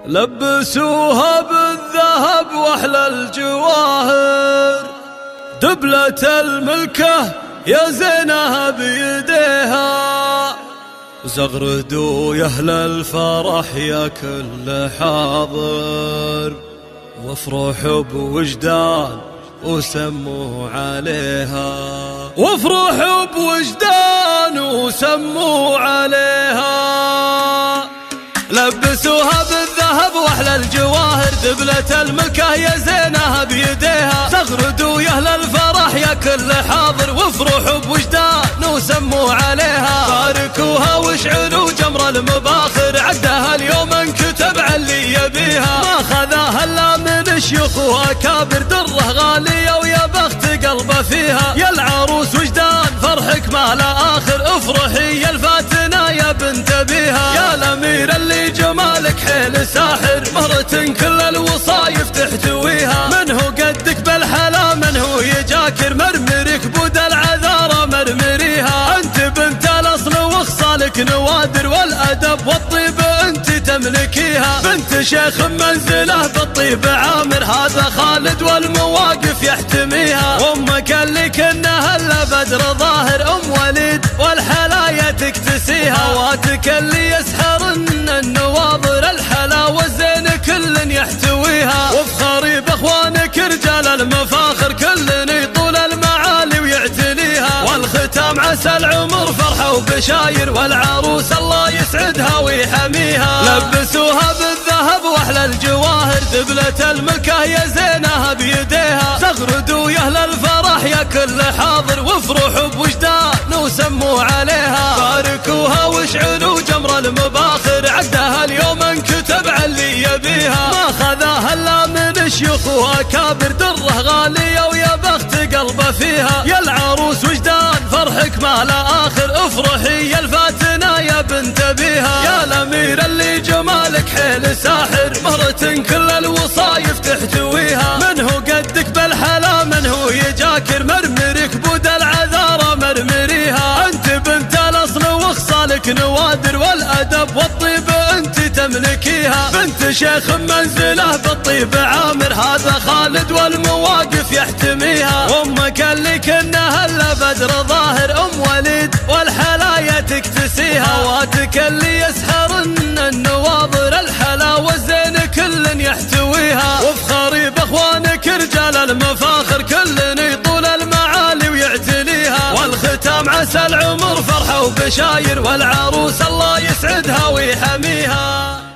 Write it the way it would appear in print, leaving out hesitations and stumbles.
لبسوها بالذهب واحلى الجواهر، دبلة الملكة يا زينها بيديها، زغردوا يا اهل الفرح يا كل حاضر، وافرحوا بوجدان وسموا عليها، وافرحوا بوجدان وسموا عليها. لبسوها بالذهب واحلى الجواهر، دبلة الملكة يا زينها بيديها، زغردوا يا اهل الفرح يا كل حاضر، وافرحوا بوجدان وسموا عليها. باركوها واشعلوا جمر المباخر، عدها اليوم انكتب على اللي يبيها، ما خذاها الا من الشيوخ واكابر، دره غاليه ويا بخت قلبه فيها. يا العروس وجدان فرحك ما لا اخر، افرحي يا الفاتنه يا بنت ابيها. يا الامير اللي جمالك حيل ساحر، مهرة كل الوصايف تحتويها، من هو قدك بالحلا من هو يجاكر، مرمرك بود العذارى مرمريها. انت بنت الاصل وخصالك نوادر، والادب والطيب انت تملكيها، بنت شيخ منزله بالطيب عامر، هذا خالد والمواقف يحتميها. وامك اللي كنها الا بدر ظاهر، ام وليد والحلايا تكتسيها، هواتك اللي يسحرن النواظر، الحلاوه الزين كل يحتويها. وافخري باخوانك رجال المفاخر، كل يطول المعالي ويعتليها. والختام عسى العمر فرحه وبشاير، والعروس الله يسعدها ويحميها. لبسوها بالذهب واحلى الجواهر، دبلة الملكة يا زينها بيديها، زغردوا يا اهل الفرح يا كل حاضر، وافرحوا بوجدان وسموا عليها. باركوها واشعلوا جمر المباخر، عدها اليوم انكتب على اللي يبيها، ما خذاها الا من الشيوخ واكابر، دره غاليه ويا بخت قلبه فيها. يا العروس وجدان فرحك ما لا اخر، افرحي يا الفاتنه يا بنت ابيها. يا الامير اللي جمالك حيل ساحر، مهرة كل الوصايف تحتويها، من هو قدك بالحلا من هو يجاكر، مرمرك بود العذارى مرمريها. انت بنت الاصل وخصالك نوادر، والادب والطيب انت تملكيها، بنت شيخ منزله بالطيب عامر، هذا خالد والمواقف يحتميها. وامك اللي كنها الا بدر ظاهر، ام وليد والحلايا تكتسيها، هواتك اللي يسحرن النواظر، الحلاوه الزين كل يحتويها. وافخري باخوانك رجال المفاخر، كل يطول المعالي ويعتليها. والختام عسى العمر فرحه وبشاير، والعروس الله يسعدها ويحميها.